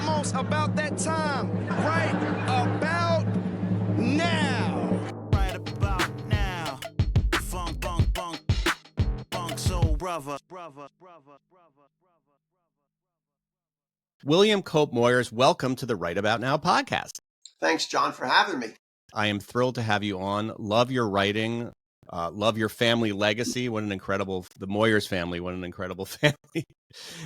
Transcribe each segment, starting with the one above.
almost about that time. Right about now. Right about now. Funk, bunk, bunk, bunk, soul brother. William Cope Moyers, welcome to the Right About Now podcast. Thanks, John, for having me. I am thrilled to have you on. Love your writing. Love your family legacy. The Moyers family, what an incredible family.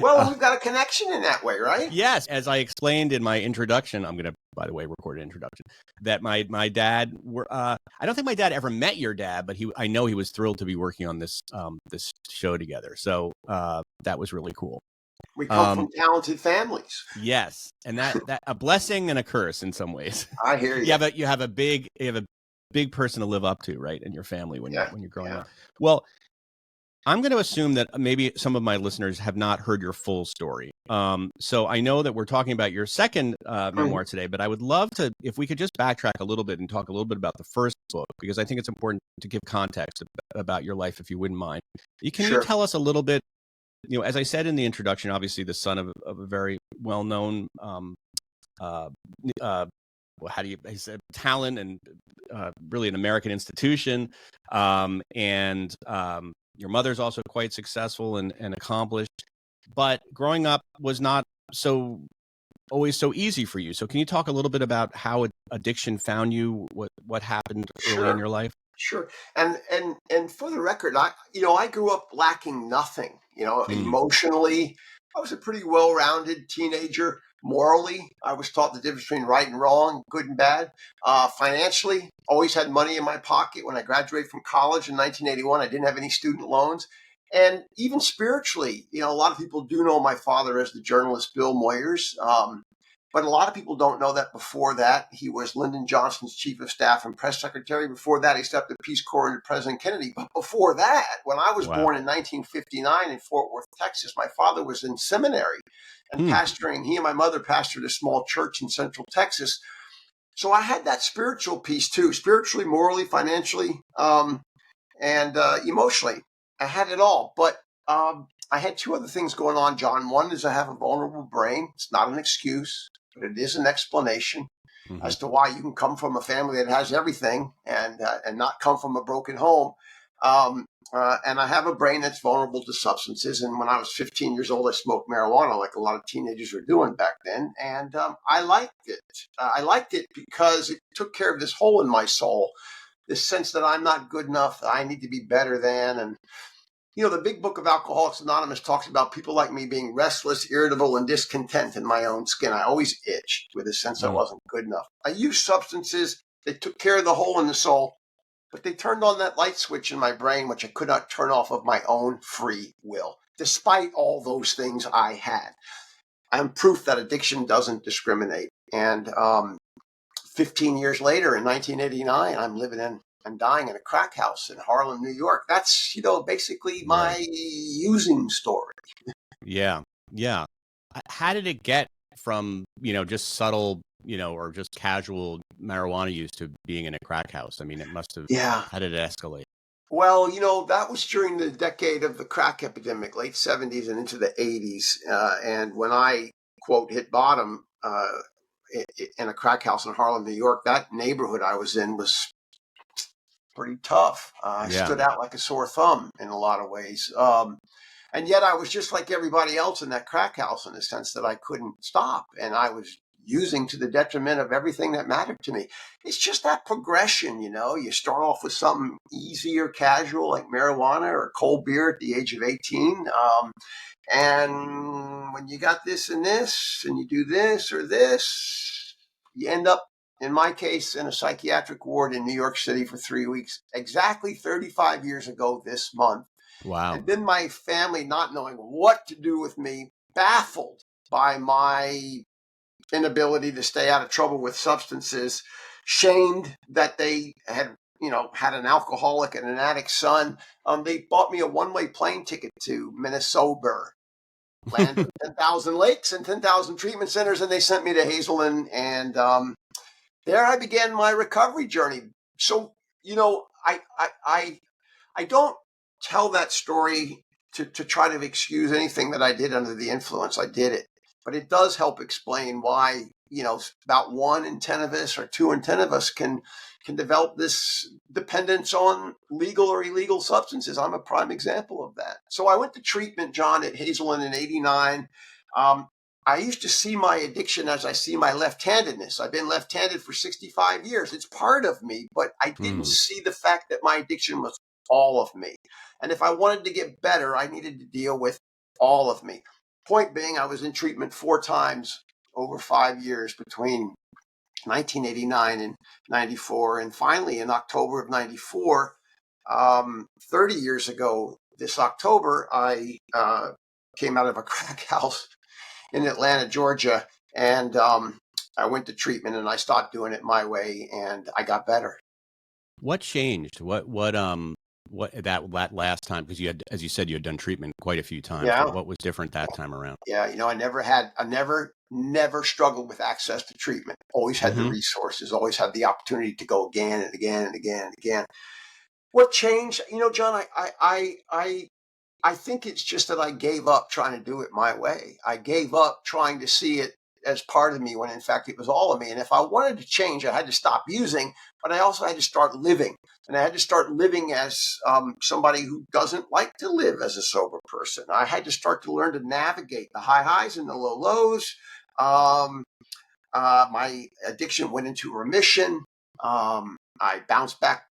Well, we've got a connection in that way, right? Yes. As I explained in my introduction, I'm going to, by the way, record an introduction, that my dad, I don't think my dad ever met your dad, but I know he was thrilled to be working on this show together. So that was really cool. We come from talented families. Yes. And that a blessing and a curse in some ways. I hear you. You have a big person to live up to, right, in your family when you're growing up. Well, I'm going to assume that maybe some of my listeners have not heard your full story. So I know that we're talking about your second memoir today, but I would love to, if we could just backtrack a little bit and talk a little bit about the first book, because I think it's important to give context about your life, if you wouldn't mind. Can you tell us a little bit, as I said in the introduction, obviously the son of a very well-known talent and really an American institution. And your mother's also quite successful and accomplished, but growing up was not always so easy for you. So can you talk a little bit about how addiction found you, what happened early in your life? Sure. And for the record, I grew up lacking nothing, emotionally. I was a pretty well-rounded teenager. Morally, I was taught the difference between right and wrong, good and bad. Financially, always had money in my pocket. When I graduated from college in 1981, I didn't have any student loans. And even spiritually, a lot of people do know my father as the journalist Bill Moyers. But a lot of people don't know that before that, he was Lyndon Johnson's chief of staff and press secretary. Before that, he stepped the Peace Corps under President Kennedy. But before that, when I was born in 1959 in Fort Worth, Texas, my father was in seminary and pastoring. He and my mother pastored a small church in Central Texas. So I had that spiritual piece too, spiritually, morally, financially, and emotionally. I had it all. But I had two other things going on, John. One is I have a vulnerable brain. It's not an excuse, but it is an explanation as to why you can come from a family that has everything and not come from a broken home. And I have a brain that's vulnerable to substances. And when I was 15 years old, I smoked marijuana like a lot of teenagers were doing back then. And I liked it. I liked it because it took care of this hole in my soul, this sense that I'm not good enough, that I need to be better than. And the big book of Alcoholics Anonymous talks about people like me being restless, irritable, and discontent in my own skin. I always itched with a sense I wasn't good enough. I used substances that took care of the hole in the soul, but they turned on that light switch in my brain, which I could not turn off of my own free will, despite all those things I had. I'm proof that addiction doesn't discriminate. And 15 years later, in 1989, I'm dying in a crack house in Harlem, New York. That's, basically my using story. Yeah. How did it get from, just subtle, or just casual marijuana use to being in a crack house? I mean, it must have, how did it escalate? Well, that was during the decade of the crack epidemic, late 70s and into the 80s. And when I, quote, hit bottom in a crack house in Harlem, New York, that neighborhood I was in was pretty tough. I stood out like a sore thumb in a lot of ways. And yet I was just like everybody else in that crack house in the sense that I couldn't stop. And I was using to the detriment of everything that mattered to me. It's just that progression, you start off with something easy or casual like marijuana or cold beer at the age of 18. And when you got this and this, and you do this or this, you end up, in my case, in a psychiatric ward in New York City for 3 weeks, exactly 35 years ago this month. Wow. And then my family, not knowing what to do with me, baffled by my inability to stay out of trouble with substances, shamed that they had an alcoholic and an addict son. They bought me a one-way plane ticket to Minnesota, land of 10,000 lakes and 10,000 treatment centers, and they sent me to Hazelden, and there I began my recovery journey. So, I don't tell that story to try to excuse anything that I did under the influence. I did it. but it does help explain why, about 1 in 10 of us or 2 in 10 of us can develop this dependence on legal or illegal substances. I'm a prime example of that. So I went to treatment, John, at Hazelden in '89. I used to see my addiction as I see my left-handedness. I've been left-handed for 65 years. It's part of me, but I didn't see the fact that my addiction was all of me. And if I wanted to get better, I needed to deal with all of me. Point being, I was in treatment 4 times over 5 years between 1989 and 94. And finally, in October of 94, 30 years ago this October, I came out of a crack house in Atlanta, Georgia, and I went to treatment and I stopped doing it my way, and I got better. What changed? What that last time? Because you had, as you said, you had done treatment quite a few times. Yeah. What was different that time around? Yeah, I never struggled with access to treatment. Always had the resources, always had the opportunity to go again and again and again and again. What changed? John, I think it's just that I gave up trying to do it my way. I gave up trying to see it as part of me when in fact it was all of me. And if I wanted to change, I had to stop using, but I also had to start living. And I had to start living as somebody who doesn't like to live as a sober person. I had to start to learn to navigate the high highs and the low lows. My addiction went into remission. I bounced back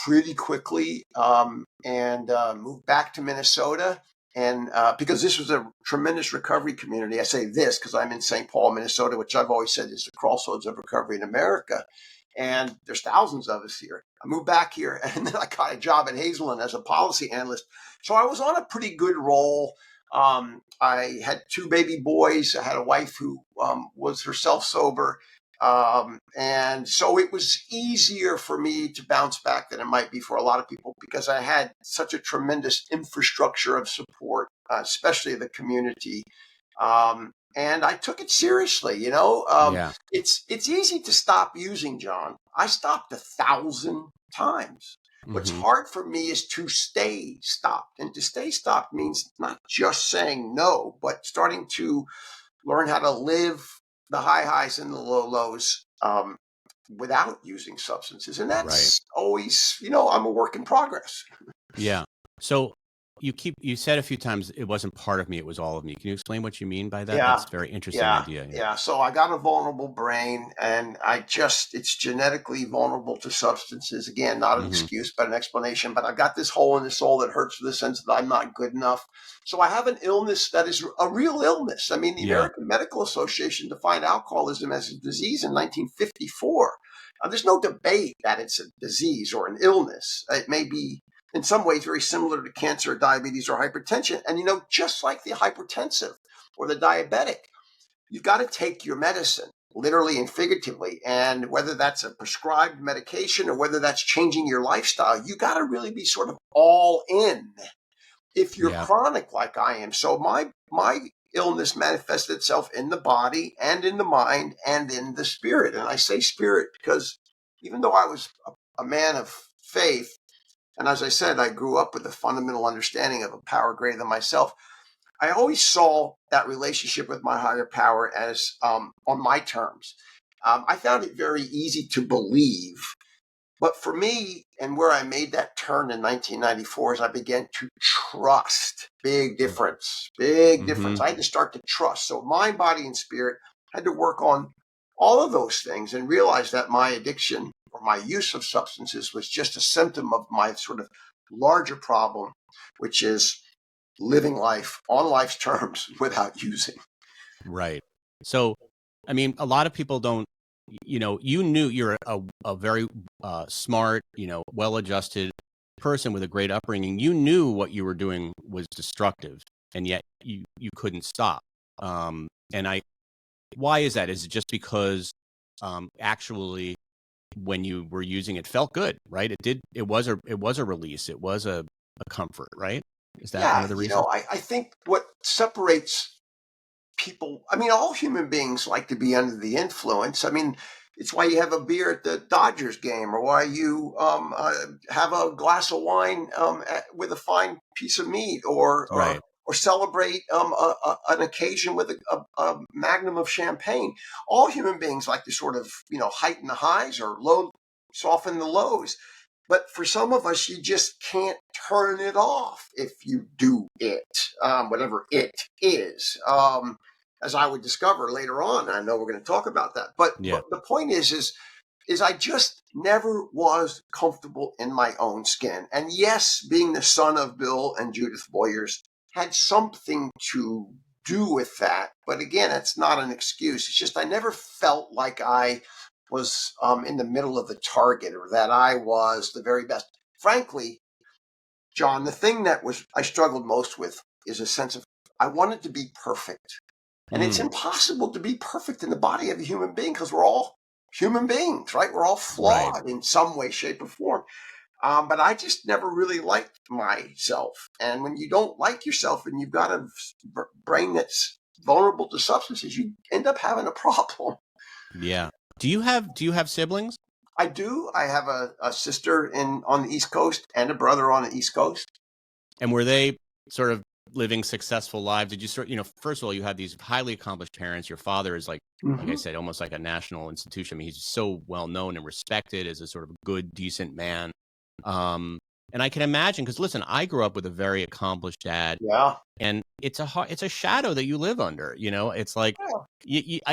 pretty quickly and moved back to Minnesota. And because this was a tremendous recovery community, I say this because I'm in St. Paul, Minnesota, which I've always said is the crossroads of recovery in America. And there's thousands of us here. I moved back here and then I got a job at Hazelden as a policy analyst. So I was on a pretty good roll. I had 2 baby boys. I had a wife who was herself sober. And so it was easier for me to bounce back than it might be for a lot of people because I had such a tremendous infrastructure of support, especially the community. And I took it seriously, It's easy to stop using, John. I stopped 1,000 times. What's hard for me is to stay stopped. And to stay stopped means not just saying no, but starting to learn how to live the high highs and the low lows without using substances. And that's always, I'm a work in progress. Yeah. So you said a few times it wasn't part of me, it was all of me. Can you explain what you mean by that? Yeah. That's a very interesting idea. Yeah. So I got a vulnerable brain and it's genetically vulnerable to substances. Again, not an excuse, but an explanation. But I've got this hole in the soul that hurts for the sense that I'm not good enough. So I have an illness that is a real illness. I mean, the American Medical Association defined alcoholism as a disease in 1954. There's no debate that it's a disease or an illness. It may be in some ways very similar to cancer, diabetes, or hypertension. And, just like the hypertensive or the diabetic, you've got to take your medicine, literally and figuratively. And whether that's a prescribed medication or whether that's changing your lifestyle, you got to really be sort of all in if you're chronic like I am. So my illness manifested itself in the body and in the mind and in the spirit. And I say spirit because even though I was a man of faith, and as I said, I grew up with a fundamental understanding of a power greater than myself, I always saw that relationship with my higher power as on my terms. I found it very easy to believe. But for me, and where I made that turn in 1994 is I began to trust. Big difference. I had to start to trust. So mind, body, and spirit had to work on all of those things and realize that my addiction or my use of substances was just a symptom of my sort of larger problem, which is living life on life's terms without using. Right. So, I mean, a lot of people don't, you knew you're a very smart, well-adjusted person with a great upbringing. You knew what you were doing was destructive, and yet you couldn't stop. Why is that? Is it just because actually when you were using it felt good, right? It was a release. It was a comfort, right? Is that one of the reasons? I think what separates people, all human beings like to be under the influence. It's why you have a beer at the Dodgers game, or why you have a glass of wine with a fine piece of meat, or or celebrate an occasion with a magnum of champagne. All human beings like to sort of, heighten the highs or soften the lows. But for some of us, you just can't turn it off if you do it, whatever it is. As I would discover later on, I know we're going to talk about that. But the point is I just never was comfortable in my own skin. And yes, being the son of Bill and Judith Moyers had something to do with that. But again, it's not an excuse. It's just I never felt like I was in the middle of the target or that I was the very best. Frankly, John, the thing that I struggled most with is a sense of I wanted to be perfect. And it's impossible to be perfect in the body of a human being because we're all human beings, right? We're all flawed in some way, shape, or form. But I just never really liked myself. And when you don't like yourself and you've got a brain that's vulnerable to substances, you end up having a problem. Yeah. Do you have siblings? I do. I have a sister on the East Coast and a brother on the East Coast. And were they sort of living successful lives? Did you first of all, you had these highly accomplished parents. Your father is like I said, almost like a national institution. I mean, he's so well known and respected as a sort of good, decent man. And I can imagine, because listen, I grew up with a very accomplished dad. Yeah. And it's a shadow that you live under. It's like,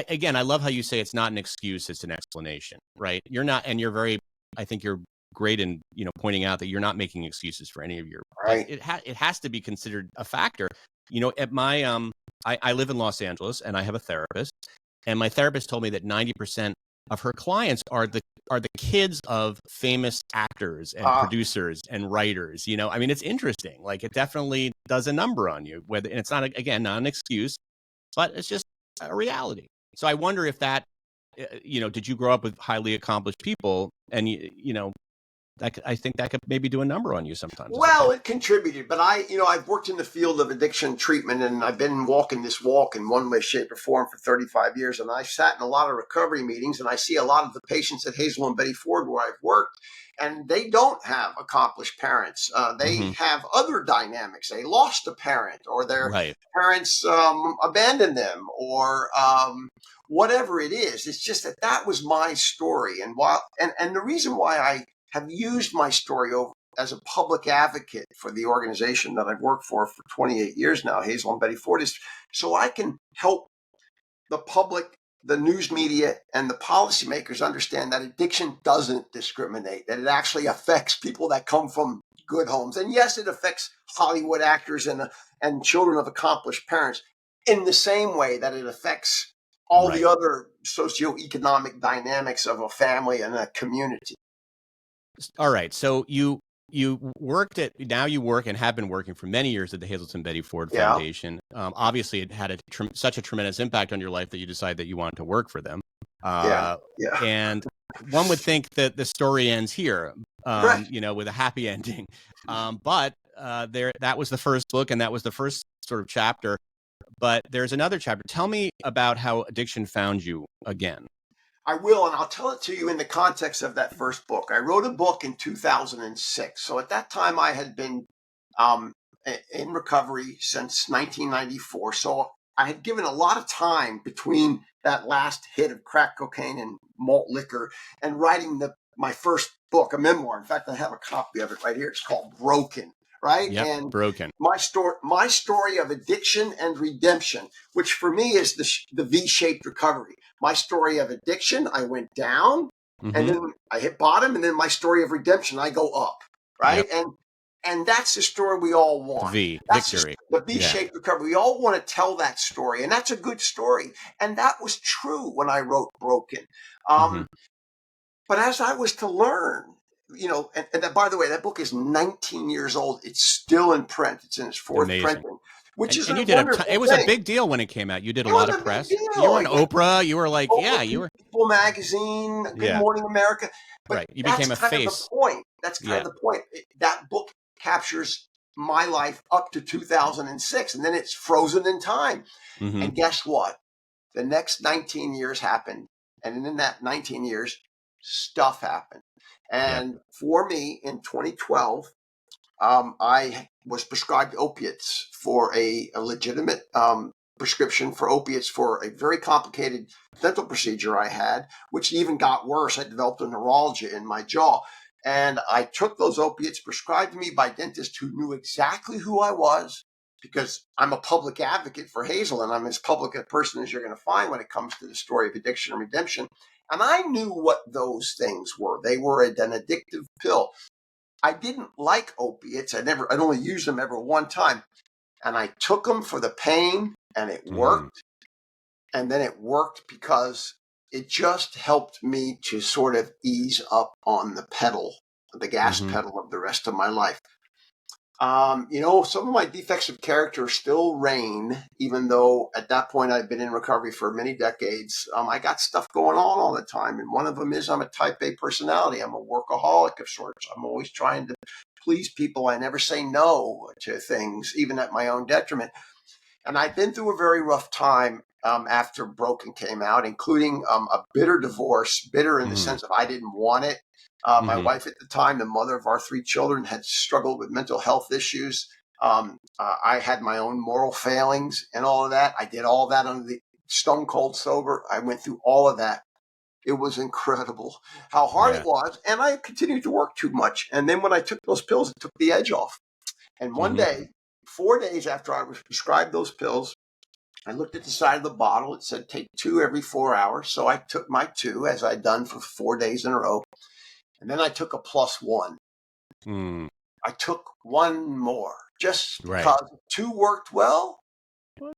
again, I love how you say it's not an excuse, it's an explanation, right? You're not, and I think you're great in, pointing out that you're not making excuses for any of your, right. It has to be considered a factor. At my, I live in Los Angeles and I have a therapist, and my therapist told me that 90% of her clients are the kids of famous actors and producers and writers. I mean, it's interesting. Like, it definitely does a number on you, and it's not, again, not an excuse, but it's just a reality. So I wonder if that, did you grow up with highly accomplished people, and I think that could maybe do a number on you sometimes. Well, it contributed, but I've worked in the field of addiction treatment, and I've been walking this walk in one way, shape, or form for 35 years. And I've sat in a lot of recovery meetings, and I see a lot of the patients at Hazel and Betty Ford where I've worked, and they don't have accomplished parents. They have other dynamics. They lost a parent, or their parents abandoned them, or whatever it is. It's just that was my story, and the reason why I have used my story as a public advocate for the organization that I've worked for 28 years now, Hazel and Betty Ford, is so I can help the public, the news media, and the policymakers understand that addiction doesn't discriminate, that it actually affects people that come from good homes. And yes, it affects Hollywood actors and children of accomplished parents in the same way that it affects all the other socioeconomic dynamics of a family and a community. All right. So you work and have been working for many years at the Hazelton Betty Ford Foundation. Obviously, it had such a tremendous impact on your life that you decided that you wanted to work for them. And one would think that the story ends here, with a happy ending. But that was the first book, and that was the first sort of chapter. But there's another chapter. Tell me about how addiction found you again. I will, and I'll tell it to you in the context of that first book. I wrote a book in 2006. So at that time, I had been in recovery since 1994. So I had given a lot of time between that last hit of crack cocaine and malt liquor and writing my first book, a memoir. In fact, I have a copy of it right here. It's called Broken. Right? Yep, and Broken. My story of addiction and redemption, which for me is the V-shaped recovery. My story of addiction, I went down and then I hit bottom, and then my story of redemption, I go up. Right? Yep. And that's the story we all want. Victory. The V-shaped recovery. We all want to tell that story, and that's a good story. And that was true when I wrote Broken. But as I was to learn, and by the way, that book is 19 years old. It's still in print. It's in its fourth printing, which is it was a big deal when it came out. You did a lot of press. You were on Oprah. You were like, you were People Magazine, Good Morning America. But you became a face. Of the point. That's kind of the point. That book captures my life up to 2006, and then it's frozen in time. And guess what? The next 19 years happened, and in that 19 years, stuff happened. And for me, in 2012, I was prescribed opiates for a legitimate prescription for opiates for a very complicated dental procedure I had, which even got worse. I developed a neuralgia in my jaw. And I took those opiates prescribed to me by dentists who knew exactly who I was, because I'm a public advocate for Hazel, and I'm as public a person as you're going to find when it comes to the story of addiction and redemption. And I knew what those things were. They were an addictive pill. I didn't like opiates. I'd only used them ever one time. And I took them for the pain, and it worked. And then it worked because it just helped me to sort of ease up on the pedal, the gas pedal of the rest of my life. Some of my defects of character still reign, even though at that point I've been in recovery for many decades. I got stuff going on all the time. And one of them is I'm a type A personality. I'm a workaholic of sorts. I'm always trying to please people. I never say no to things, even at my own detriment. And I've been through a very rough time after Broken came out, including a bitter divorce, bitter in the sense of I didn't want it. My wife at the time, the mother of our 3 children, had struggled with mental health issues. I had my own moral failings and all of that. I did all that under the stone cold sober. I went through all of that. It was incredible how hard it was. And I continued to work too much. And then when I took those pills, it took the edge off. And one day, 4 days after I was prescribed those pills, I looked at the side of the bottle. It said take 2 every 4 hours. So I took my 2, as I'd done for 4 days in a row. And then I took a +1. I took 1 more just because 2 worked well.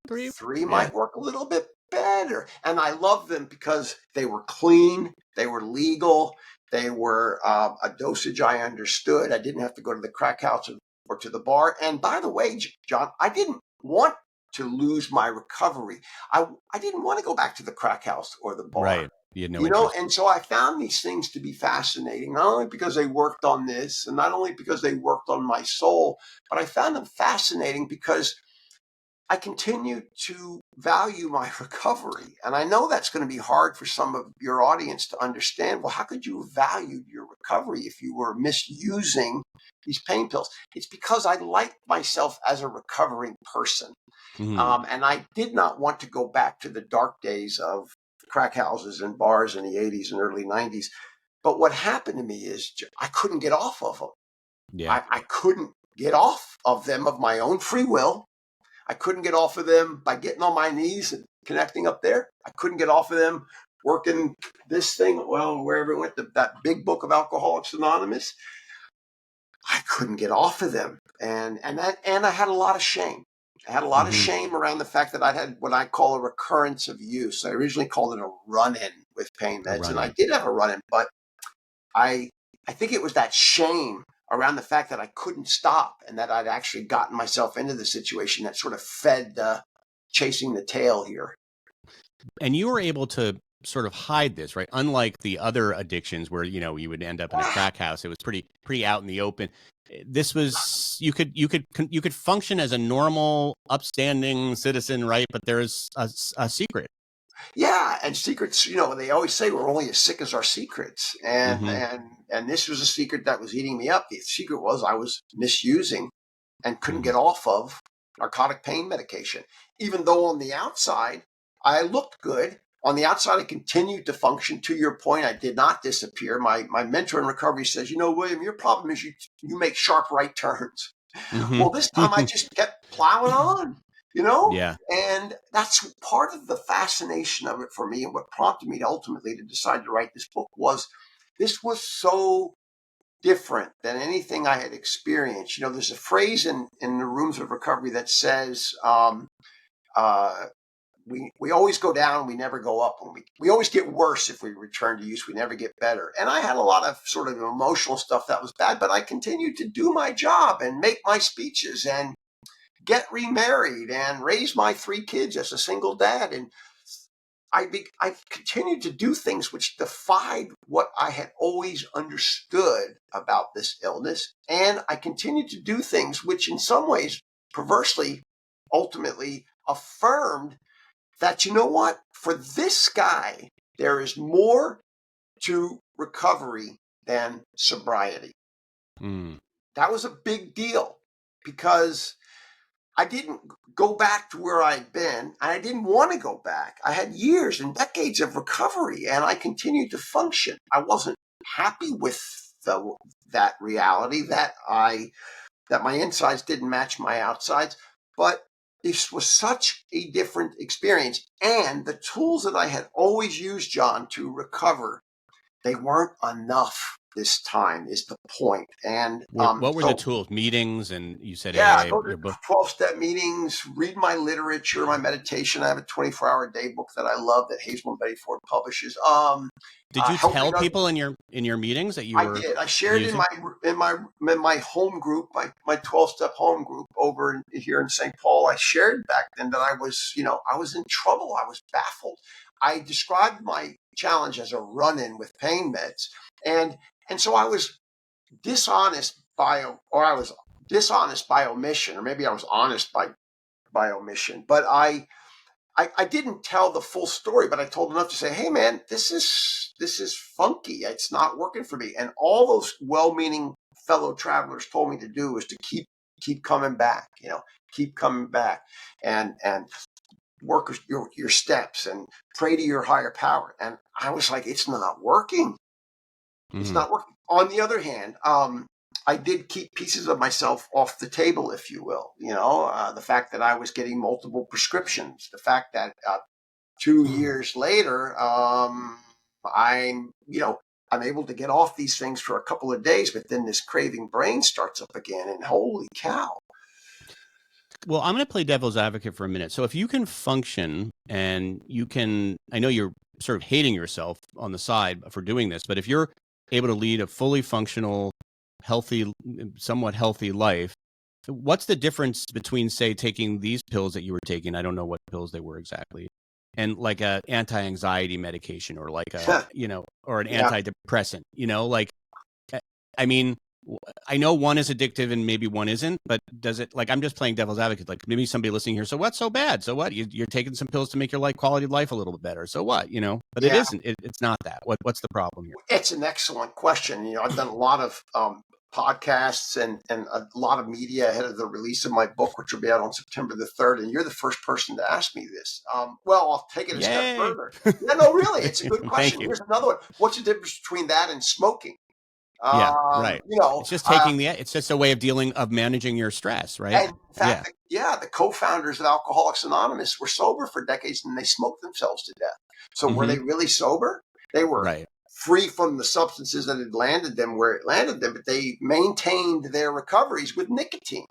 3 might work a little bit better. And I love them because they were clean. They were legal. They were a dosage I understood. I didn't have to go to the crack house or to the bar. And by the way, John, I didn't want to lose my recovery. I didn't want to go back to the crack house or the bar. Right. You had no interest. And so I found these things to be fascinating, not only because they worked on this and not only because they worked on my soul, but I found them fascinating because I continue to value my recovery. And I know that's going to be hard for some of your audience to understand. Well, how could you have valued your recovery if you were misusing these pain pills? It's because I like myself as a recovering person. And I did not want to go back to the dark days of crack houses and bars in the 80s and early 90s. But what happened to me is I couldn't get off of them. Yeah. I couldn't get off of them of my own free will. I couldn't get off of them by getting on my knees and connecting up there. I couldn't get off of them working this thing, wherever it went, that big book of Alcoholics Anonymous. I couldn't get off of them. And I had a lot of shame. I had a lot of shame around the fact that I had what I call a recurrence of use. I originally called it a run-in with pain meds, and I did have a run-in, but I think it was that shame around the fact that I couldn't stop and that I'd actually gotten myself into the situation that sort of fed chasing the tail here. And you were able to sort of hide this, right? Unlike the other addictions where, you would end up in a crack house. It was pretty out in the open. This was, you could function as a normal, upstanding citizen, right? But there's a secret. Yeah, and secrets, they always say we're only as sick as our secrets. And this was a secret that was eating me up. The secret was I was misusing and couldn't get off of narcotic pain medication. Even though on the outside, I looked good. On the outside, I continued to function. To your point, I did not disappear. My mentor in recovery says, William, your problem is you make sharp right turns. Well, this time I just kept plowing on. Yeah. And that's part of the fascination of it for me. And what prompted me ultimately to decide to write this book was this was so different than anything I had experienced. There's a phrase in the rooms of recovery that says, we always go down, we never go up. And we always get worse if we return to use, we never get better. And I had a lot of sort of emotional stuff that was bad, but I continued to do my job and make my speeches and get remarried and raise my 3 kids as a single dad. And I continued to do things which defied what I had always understood about this illness. And I continued to do things which in some ways, perversely, ultimately affirmed that, what, for this guy, there is more to recovery than sobriety. That was a big deal. because I didn't go back to where I'd been, and I didn't want to go back. I had years and decades of recovery, and I continued to function. I wasn't happy with that reality that my insides didn't match my outsides, but this was such a different experience. And the tools that I had always used, John, to recover, they weren't enough this time, is the point. And what were the tools? Meetings, and you said yeah, AA, go to your book. 12-step meetings, read my literature, my meditation. I have a 24-hour day book that I love that Hazel and Betty Ford publishes. Did you tell helping people in your meetings that you I were did. I shared using? in my home group, my 12-step home group over here in St. Paul. I shared back then that I was in trouble. I was baffled. I described my challenge as a run-in with pain meds, and so I was dishonest I was dishonest by omission, or maybe I was honest by omission. But I didn't tell the full story, but I told enough to say, "Hey, man, this is funky. It's not working for me." And all those well-meaning fellow travelers told me to do was to keep coming back. Keep coming back, and work your steps and pray to your higher power. And I was like, "It's not working. It's not working." On the other hand, I did keep pieces of myself off the table, if you will. The fact that I was getting multiple prescriptions, the fact that 2 years later, I'm able to get off these things for a couple of days, but then this craving brain starts up again, and holy cow. Well, I'm going to play devil's advocate for a minute. So if you can function and I know you're sort of hating yourself on the side for doing this, but if you're able to lead a fully functional, healthy, somewhat healthy life, what's the difference between, say, taking these pills that you were taking? I don't know what pills they were exactly, and like a anti-anxiety medication, or like or an antidepressant, I mean, I know one is addictive and maybe one isn't, but does it, like, I'm just playing devil's advocate. Like, maybe somebody listening here, so what's so bad? So what? You're taking some pills to make your quality of life a little bit better. So what? But it isn't. It's not that. What's the problem here? It's an excellent question. I've done a lot of podcasts and a lot of media ahead of the release of my book, which will be out on September the 3rd. And you're the first person to ask me this. Well, I'll take it a step further. Yeah, no, really, it's a good question. Here's another one. What's the difference between that and smoking? Yeah, right. It's just it's just a way of managing your stress, right? And in fact, the co-founders of Alcoholics Anonymous were sober for decades, and they smoked themselves to death. So were they really sober? They were free from the substances that had landed them where it landed them, but they maintained their recoveries with nicotine.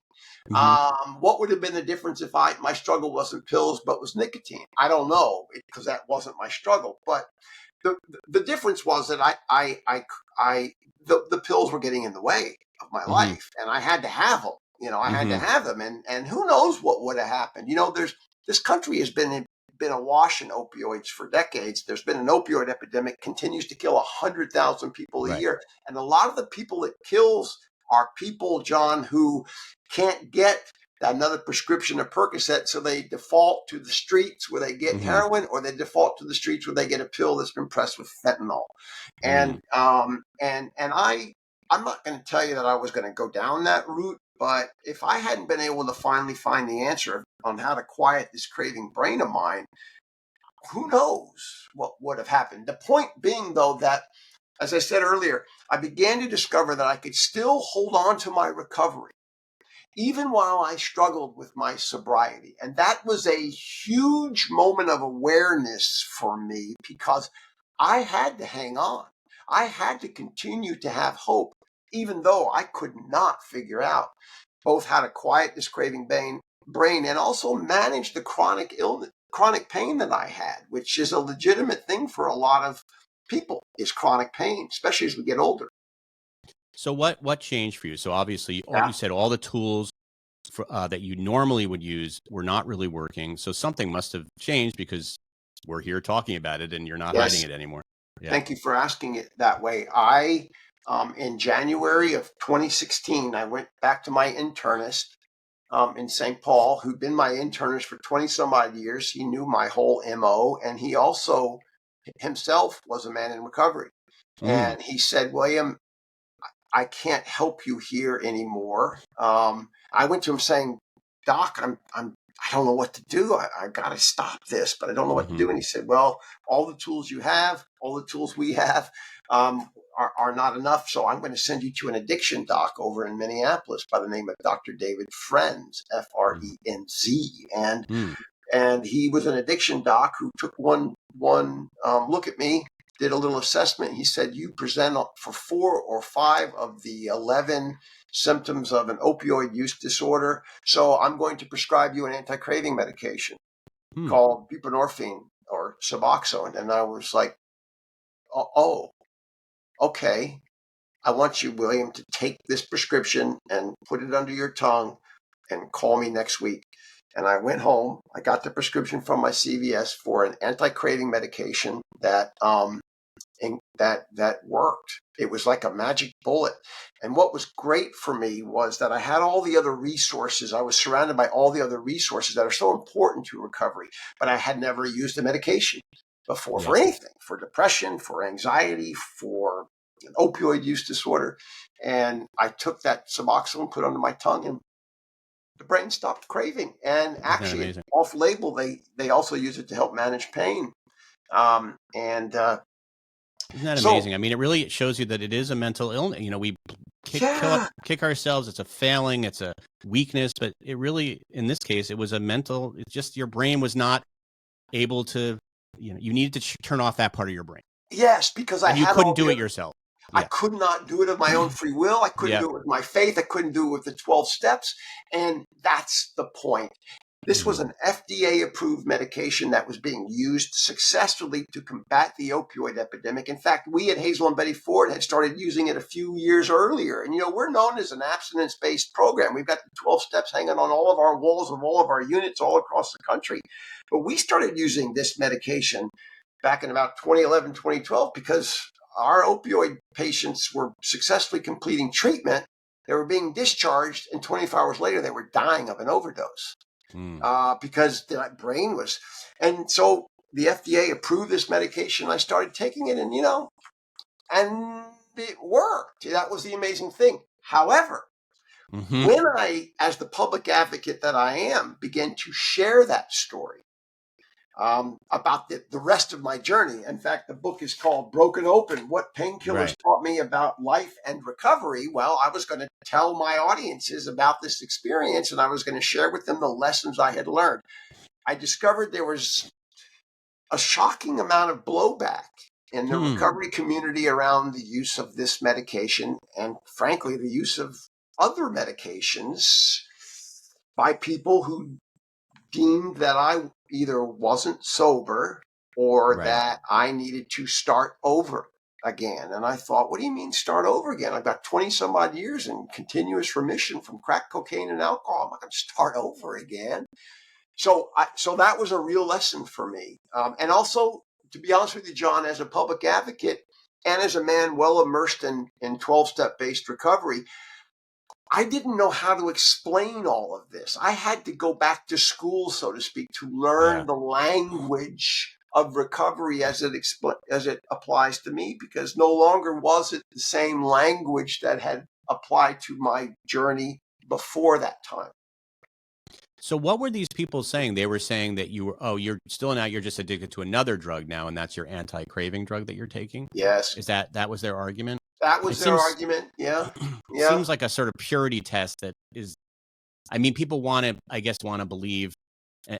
What would have been the difference if my struggle wasn't pills but was nicotine? I don't know, because that wasn't my struggle. But the difference was that the pills were getting in the way of my life, and I had to have them. I had to have them, and who knows what would have happened. This country has been awash in opioids for decades. There's been an opioid epidemic, continues to kill 100,000 people a year, and a lot of the people it kills are people, John, who can't get another prescription of Percocet, so they default to the streets where they get heroin, or they default to the streets where they get a pill that's been pressed with fentanyl. And I'm not going to tell you that I was going to go down that route, but if I hadn't been able to finally find the answer on how to quiet this craving brain of mine, who knows what would have happened. The point being, though, that, as I said earlier, I began to discover that I could still hold on to my recovery even while I struggled with my sobriety. And that was a huge moment of awareness for me, because I had to hang on. I had to continue to have hope, even though I could not figure out both how to quiet this craving brain and also manage the chronic pain that I had, which is a legitimate thing for a lot of people, is chronic pain, especially as we get older. So what changed for you? So obviously, you said all the tools that you normally would use were not really working. So something must have changed, because we're here talking about it and you're not hiding it anymore. Yeah. Thank you for asking it that way. In January of 2016, I went back to my internist in St. Paul, who'd been my internist for 20 some odd years. He knew my whole MO, and he also himself was a man in recovery. And he said, "William, I can't help you here anymore. I went to him saying, Doc, I don't know what to do. I got to stop this, but I don't know what to do. And he said, well, all the tools you have, all the tools we have, are not enough. So I'm going to send you to an addiction doc over in Minneapolis by the name of Dr. David Frenz, Frenz. And he was an addiction doc who took one look at me, did a little assessment. He said, you present for 4 or 5 of the 11 symptoms of an opioid use disorder. So I'm going to prescribe you an anti-craving medication called buprenorphine or Suboxone. And I was like, oh, okay. I want you, William, to take this prescription and put it under your tongue and call me next week. And I went home. I got the prescription from my CVS for an anti-craving medication that worked. It was like a magic bullet. And what was great for me was that I had all the other resources. I was surrounded by all the other resources that are so important to recovery, but I had never used a medication before for anything, for depression, for anxiety, for an opioid use disorder. And I took that Suboxone, put it under my tongue, and the brain stopped craving. And actually, off label, they also use it to help manage pain. Isn't that amazing? I mean, it really shows you that it is a mental illness. You know, we kick ourselves. It's a failing. It's a weakness. But it really, in this case, it was a mental. It's just your brain was not able to. You know, you needed to turn off that part of your brain. Yes, because you couldn't do it yourself. I could not do it of my own free will. I couldn't do it with my faith. I couldn't do it with the 12 steps. And that's the point. This was an FDA-approved medication that was being used successfully to combat the opioid epidemic. In fact, we at Hazel and Betty Ford had started using it a few years earlier. And, you know, we're known as an abstinence-based program. We've got the 12 steps hanging on all of our walls of all of our units all across the country. But we started using this medication back in about 2011, 2012, because our opioid patients were successfully completing treatment. They were being discharged, and 24 hours later, they were dying of an overdose. Because that brain was, and so the FDA approved this medication. I started taking it, and and it worked. That was the amazing thing. However, when I, as the public advocate that I am, began to share that story about the rest of my journey. In fact, the book is called Broken Open, What Painkillers Taught Me About Life and Recovery. Well, I was going to tell my audiences about this experience, and I was going to share with them the lessons I had learned. I discovered there was a shocking amount of blowback in the recovery community around the use of this medication, and frankly, the use of other medications by people who deemed that I either wasn't sober or that I needed to start over again. And I thought, what do you mean start over again? I've got 20 some odd years in continuous remission from crack cocaine and alcohol. I'm not going to start over again. So that was a real lesson for me. And also, to be honest with you, John, as a public advocate and as a man well immersed in 12-step based recovery, I didn't know how to explain all of this. I had to go back to school, so to speak, to learn the language of recovery as it applies to me, because no longer was it the same language that had applied to my journey before that time. So what were these people saying? They were saying that you're still not, you're just addicted to another drug now, and that's your anti-craving drug that you're taking? Yes. Is that was their argument? That was their argument. Yeah. It seems like a sort of purity test that is, I mean, people want to believe,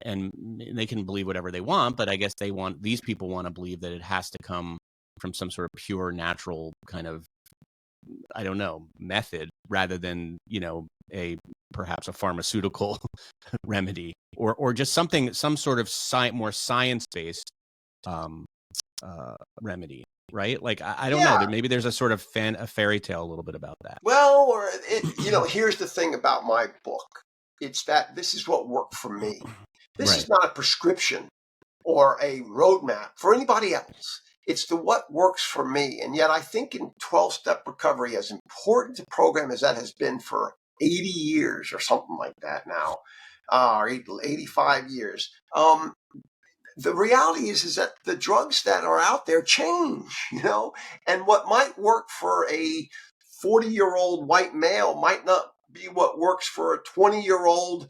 and they can believe whatever they want, but I guess these people want to believe that it has to come from some sort of pure, natural kind of, I don't know, method rather than, perhaps a pharmaceutical remedy or just some sort of more science-based remedy. Right? Like, I don't know. Maybe there's a sort of a fairy tale a little bit about that. Well, here's the thing about my book. It's that this is what worked for me. This is not a prescription or a roadmap for anybody else. It's what works for me. And yet I think in 12-step recovery, as important a program as that has been for 80 years or something like that now, or 85 years, the reality is that the drugs that are out there change, and what might work for a 40-year-old white male might not be what works for a 20-year-old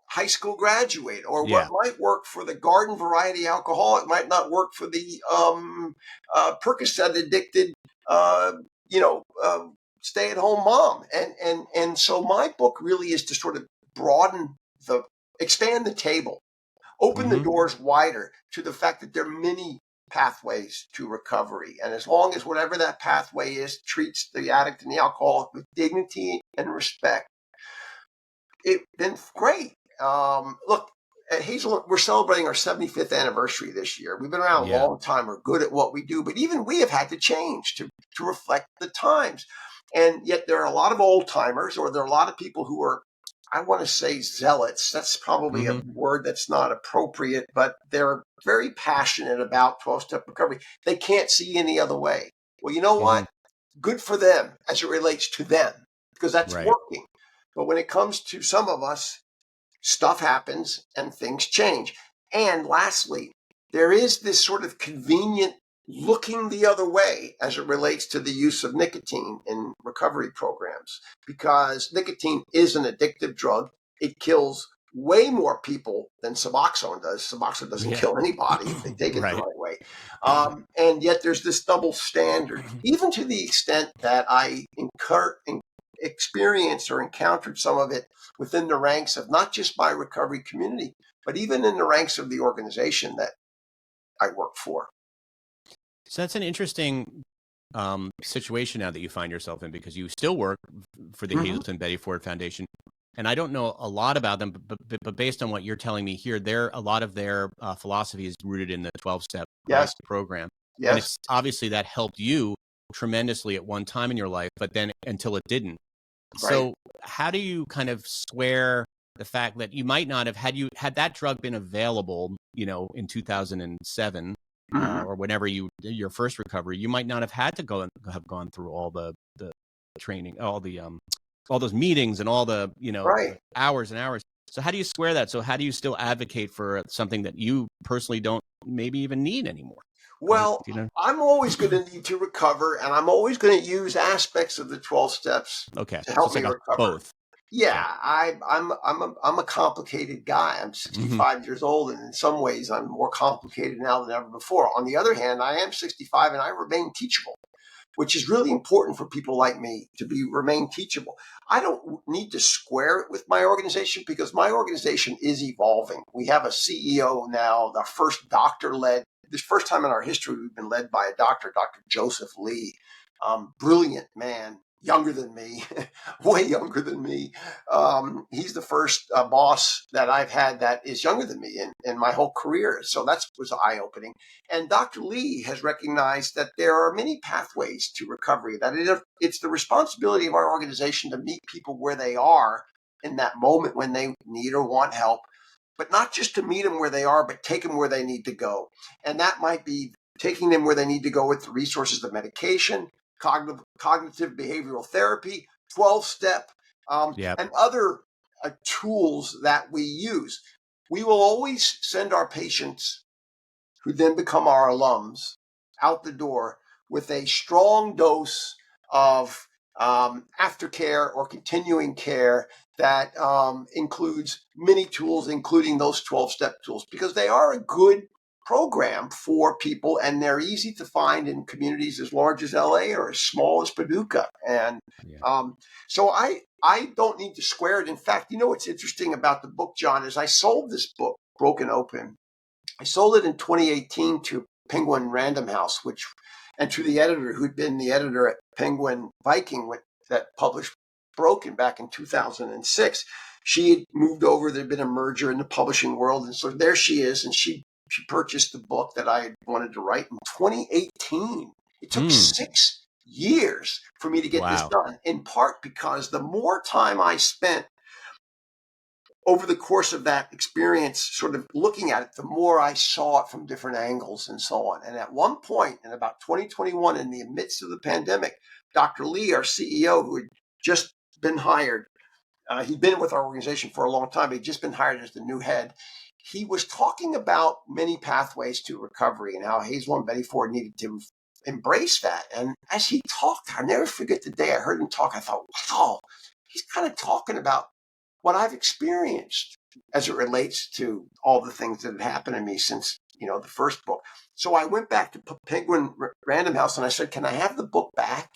high school graduate, or what might work for the garden variety alcoholic might not work for the Percocet addicted, stay-at-home mom. And so my book really is to sort of expand the table, open the doors wider to the fact that there are many pathways to recovery. And as long as whatever that pathway is treats the addict and the alcoholic with dignity and respect, then great. Look, at Hazelnut, we're celebrating our 75th anniversary this year. We've been around a long time. We're good at what we do, but even we have had to change to reflect the times. And yet there are a lot of old timers, or there are a lot of people who are, I want to say, zealots. That's probably a word that's not appropriate, but they're very passionate about 12-step recovery. They can't see any other way. Well, you know what? Good for them as it relates to them, because that's working. But when it comes to some of us, stuff happens and things change. And lastly, there is this sort of convenient looking the other way as it relates to the use of nicotine in recovery programs, because nicotine is an addictive drug. It kills way more people than Suboxone does. Suboxone doesn't kill anybody if they take it the right way. And yet there's this double standard, even to the extent that I experienced or encountered some of it within the ranks of not just my recovery community, but even in the ranks of the organization that I work for. So that's an interesting situation now that you find yourself in, because you still work for the Hazelton Betty Ford Foundation. And I don't know a lot about them, but based on what you're telling me here, a lot of their philosophy is rooted in the 12-step program. Yes. And it's obviously that helped you tremendously at one time in your life, but then until it didn't. So how do you kind of square the fact that you might not have had that drug been available, in 2007 or whenever your first recovery, you might not have had to have gone through all the training, all those meetings and all the hours and hours. So how do you square that? So how do you still advocate for something that you personally don't maybe even need anymore? Well, I'm always going to need to recover, and I'm always going to use aspects of the 12 steps to help me recover. Both. Yeah, I'm a complicated guy. I'm 65 years old, and in some ways I'm more complicated now than ever before. On the other hand, I am 65 and I remain teachable, which is really important for people like me to remain teachable. I don't need to square it with my organization, because my organization is evolving. We have a CEO now, the first doctor-led. This first time in our history we've been led by a doctor, Dr. Joseph Lee, brilliant man, younger than me, way younger than me. He's the first boss that I've had that is younger than me in my whole career. So that was eye-opening. And Dr. Lee has recognized that there are many pathways to recovery, that it's the responsibility of our organization to meet people where they are in that moment when they need or want help, but not just to meet them where they are, but take them where they need to go. And that might be taking them where they need to go with the resources of medication, cognitive behavioral therapy, 12-step, and other tools that we use. We will always send our patients, who then become our alums, out the door with a strong dose of aftercare or continuing care that includes many tools, including those 12-step tools, because they are a good program for people, and they're easy to find in communities as large as LA or as small as Paducah. And so I don't need to square it. In fact, what's interesting about the book, John, is I sold this book, Broken Open. I sold it in 2018 to Penguin Random House, and to the editor who'd been the editor at Penguin Viking that published Broken back in 2006. She had moved over. There'd been a merger in the publishing world. And so there she is. And she purchased the book that I had wanted to write in 2018. It took 6 years for me to get this done, in part because the more time I spent over the course of that experience sort of looking at it, the more I saw it from different angles and so on. And at one point in about 2021, in the midst of the pandemic, Dr. Lee, our CEO, who had just been hired, he'd been with our organization for a long time, but he'd just been hired as the new head. He was talking about many pathways to recovery and how Hazel and Betty Ford needed to embrace that. And as he talked, I'll never forget the day I heard him talk. I thought, wow, he's kind of talking about what I've experienced as it relates to all the things that have happened to me since, the first book. So I went back to Penguin Random House and I said, can I have the book back?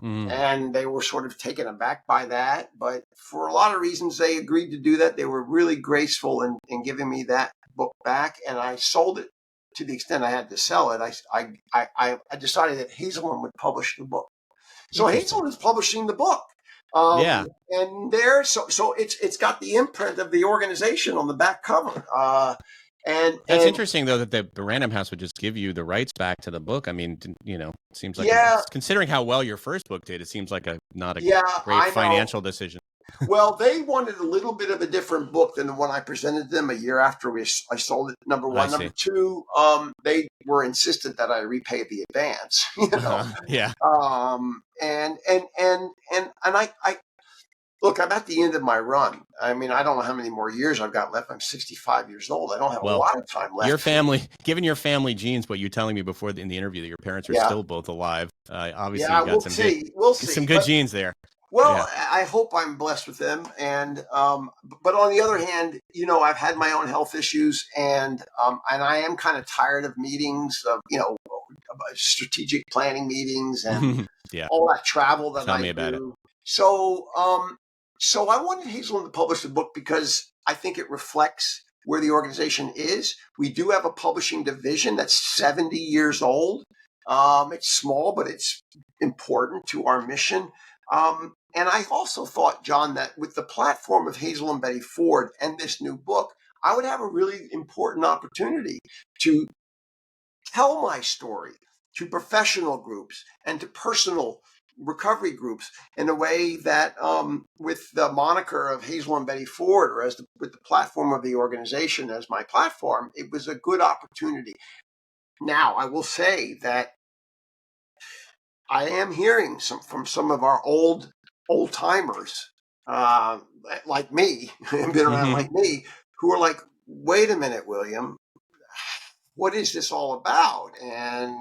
And they were sort of taken aback by that. But for a lot of reasons, they agreed to do that. They were really graceful in giving me that book back. And I sold it to the extent I had to sell it. I decided that Hazelden would publish the book. So Hazelden is publishing the book. And so it's got the imprint of the organization on the back cover. And that's interesting, though, that the Random House would just give you the rights back to the book. I mean, it seems like, considering how well your first book did, it seems like not a great financial decision. Well, they wanted a little bit of a different book than the one I presented them a year after I sold it. Number one. Number two, they were insistent that I repay the advance. Yeah. And I look, I'm at the end of my run. I mean, I don't know how many more years I've got left. I'm 65 years old. I don't have a lot of time left. Your family, given your family genes, what you're telling me before in the interview, that your parents are still both alive. Obviously, you got some good genes there. Well, I hope I'm blessed with them. And, but on the other hand, I've had my own health issues and I am kind of tired of meetings of, strategic planning meetings and all that travel that Tell I me about do. it. So I wanted Hazelden to publish the book because I think it reflects where the organization is. We do have a publishing division that's 70 years old. It's small, but it's important to our mission. And I also thought, John, that with the platform of Hazel and Betty Ford and this new book, I would have a really important opportunity to tell my story to professional groups and to personal recovery groups in a way that with the moniker of Hazel and Betty Ford, or with the platform of the organization as my platform, it was a good opportunity. Now, I will say that I am hearing from some of our old timers like me, and been around like me, who are like, wait a minute, William, what is this all about? And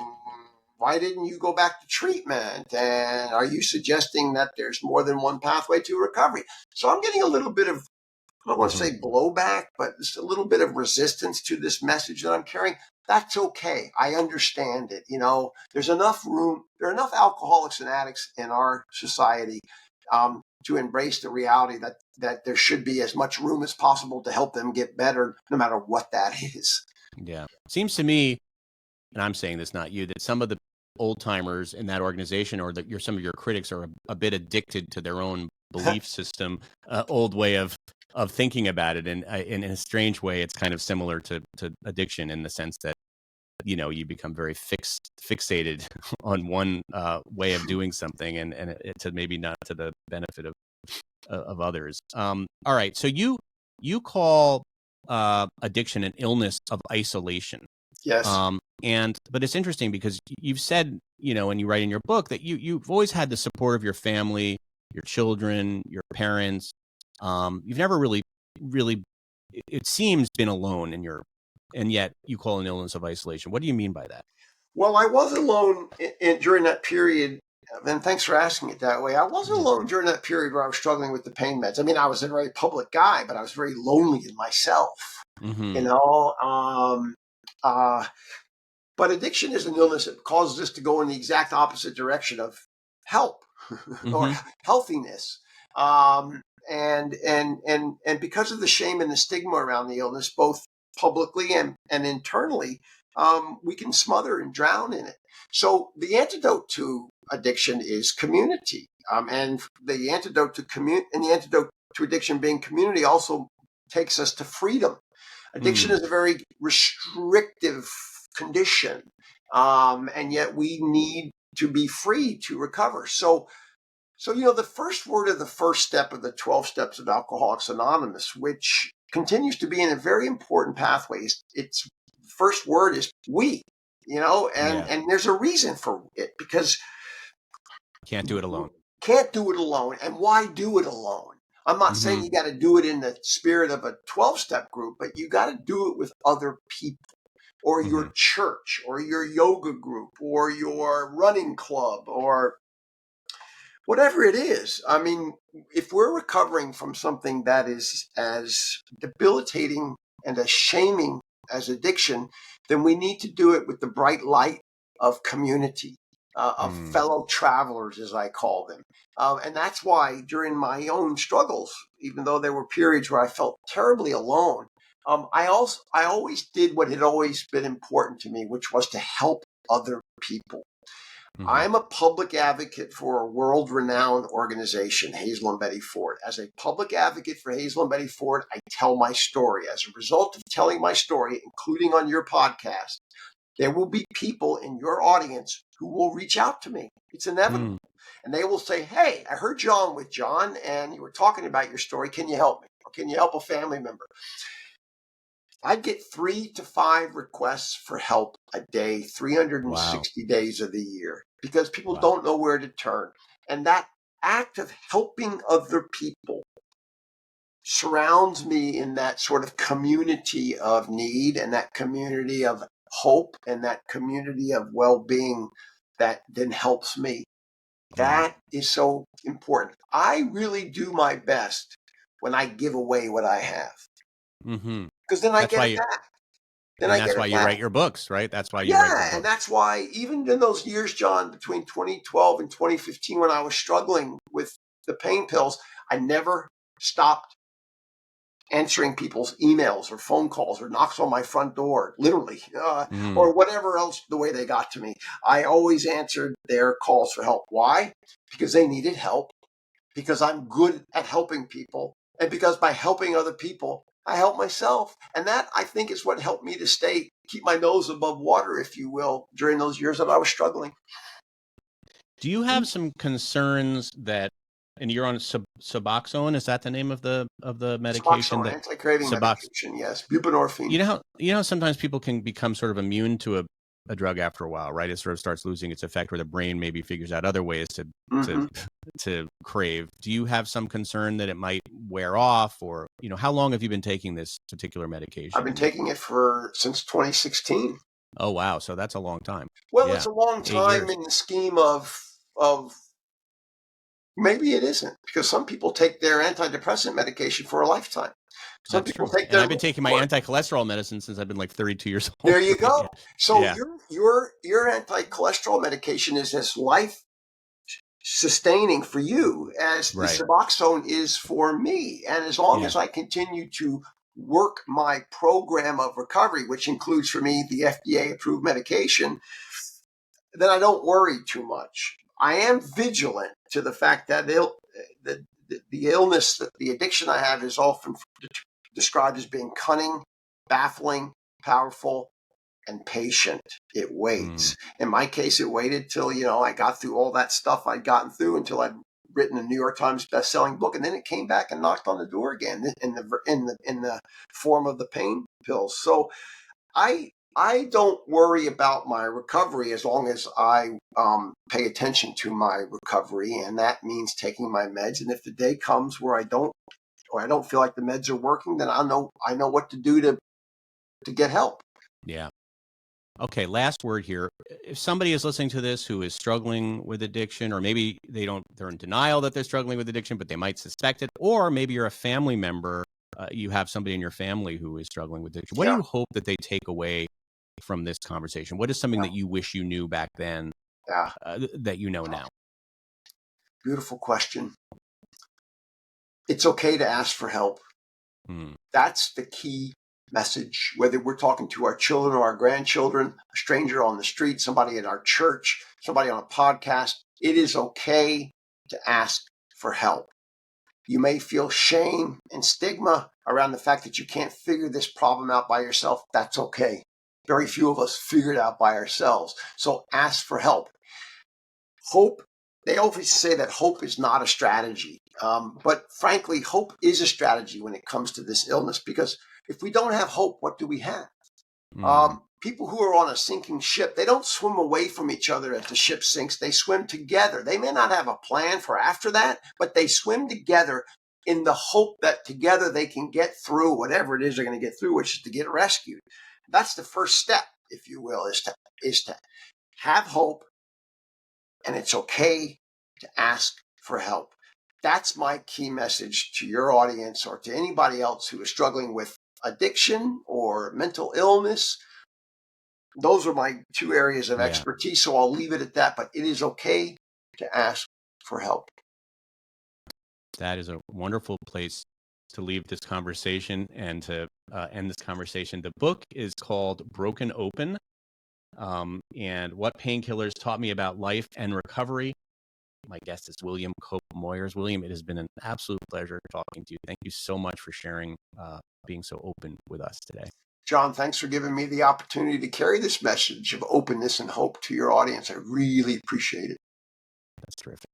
why didn't you go back to treatment? And are you suggesting that there's more than one pathway to recovery? So I'm getting a little bit of, I don't want to say blowback, but just a little bit of resistance to this message that I'm carrying. That's okay. I understand it. There's enough room. There are enough alcoholics and addicts in our society to embrace the reality that there should be as much room as possible to help them get better, no matter what that is. Yeah. Seems to me, and I'm saying this, not you, that some of the old timers in that organization, or that some of your critics, are a bit addicted to their own belief system, old way of thinking about it. And in a strange way, it's kind of similar to addiction in the sense that, you become very fixated on one way of doing something, and to maybe not to the benefit of others. All right. So you call addiction an illness of isolation. Yes. But it's interesting because you've said, and you write in your book that you've always had the support of your family, your children, your parents. You've never really, it seems, been alone and yet you call it an illness of isolation. What do you mean by that? Well, I was alone during that period. And thanks for asking it that way. I wasn't alone during that period where I was struggling with the pain meds. I mean, I was a very public guy, but I was very lonely in myself, but addiction is an illness that causes us to go in the exact opposite direction of help or healthiness. And because of the shame and the stigma around the illness, both publicly and internally, we can smother and drown in it. So the antidote to addiction is community. And the antidote to addiction being community also takes us to freedom. Addiction is a very restrictive condition. And yet we need to be free to recover. So, the first word of the first step of the 12 steps of Alcoholics Anonymous, which continues to be in a very important pathway, its first word is we, and there's a reason for it, because can't do it alone. And why do it alone? I'm not saying you got to do it in the spirit of a 12-step group, but you got to do it with other people. or Mm-hmm. your church or your yoga group or your running club or whatever it is. I mean, if we're recovering from something that is as debilitating and as shaming as addiction, then we need to do it with the bright light of community, of fellow travelers, as I call them. And that's why during my own struggles, even though there were periods where I felt terribly alone, I always did what had always been important to me, which was to help other people. Mm-hmm. I'm a public advocate for a world-renowned organization, Hazel and Betty Ford. As a public advocate for Hazel and Betty Ford, I tell my story. As a result of telling my story, including on your podcast, there will be people in your audience who will reach out to me. It's inevitable. And they will say, hey, I heard you on with John, and you were talking about your story. Can you help me? Or can you help a family member? I get 3 to 5 requests for help a day, 360 days of the year, because people don't know where to turn. And that act of helping other people surrounds me in that sort of community of need and that community of hope and that community of well-being that then helps me. That is so important. I really do my best when I give away what I have. Mm-hmm. Because then I get it back. That's why you write your books, right? That's why you write your books. And that's why even in those years, John, between 2012 and 2015, when I was struggling with the pain pills, I never stopped answering people's emails or phone calls or knocks on my front door, literally, or whatever else, the way they got to me. I always answered their calls for help. Why? Because they needed help, because I'm good at helping people, and because by helping other people, I help myself. And that, I think, is what helped me to keep my nose above water, if you will, during those years that I was struggling. Do you have some concerns that, and you're on Suboxone, is that the name of the medication? Suboxone, anti-craving medication, yes. Buprenorphine. You know, sometimes people can become sort of immune to a drug after a while, right? It sort of starts losing its effect, where the brain maybe figures out other ways to crave. Do you have some concern that it might wear off, or, you know, how long have you been taking this particular medication? I've been taking it since 2016. Oh, wow. So that's a long time. Well, it's a long time in the scheme of maybe it isn't, because some people take their antidepressant medication for a lifetime. Some people take their. And I've been taking my anti-cholesterol medicine since I've been like 32 years old. There you go. So your anti-cholesterol medication is as life sustaining for you as the Suboxone is for me. And as long as I continue to work my program of recovery, which includes for me the FDA approved medication, then I don't worry too much. I am vigilant to the fact that the illness, the addiction I have is often described as being cunning, baffling, powerful, and patient. It waits. In my case, it waited till, I got through all that stuff I'd gotten through until I'd written a New York Times best-selling book, and then it came back and knocked on the door again in the form of the pain pills. So I don't worry about my recovery as long as I pay attention to my recovery, and that means taking my meds. And if the day comes where I don't feel like the meds are working, then I know what to do to get help. Yeah. Okay, last word here. If somebody is listening to this who is struggling with addiction, or maybe they're in denial that they're struggling with addiction, but they might suspect it, or maybe you're a family member, you have somebody in your family who is struggling with addiction. What do you hope that they take away from this conversation? What is something that you wish you knew back then that you know now? Beautiful question. It's okay to ask for help. That's the key message, whether we're talking to our children or our grandchildren, a stranger on the street, somebody at our church, somebody on a podcast. It is okay to ask for help. You may feel shame and stigma around the fact that you can't figure this problem out by yourself. That's okay. Very few of us figure it out by ourselves. So ask for help. Hope. They always say that hope is not a strategy. But frankly, hope is a strategy when it comes to this illness, because if we don't have hope, what do we have? People who are on a sinking ship, they don't swim away from each other as the ship sinks. They swim together. They may not have a plan for after that, but they swim together in the hope that together they can get through whatever it is they're going to get through, which is to get rescued. That's the first step. if you will, is to have hope, and it's okay to ask for help. That's my key message to your audience or to anybody else who is struggling with addiction or mental illness. Those are my two areas of expertise, so I'll leave it at that. But it is okay to ask for help. That is a wonderful place to leave this conversation and to end this conversation. The book is called Broken Open, and What Painkillers Taught Me About Life and Recovery. My guest is William Cope Moyers. William, it has been an absolute pleasure talking to you. Thank you so much for sharing, being so open with us today. John, thanks for giving me the opportunity to carry this message of openness and hope to your audience. I really appreciate it. That's terrific.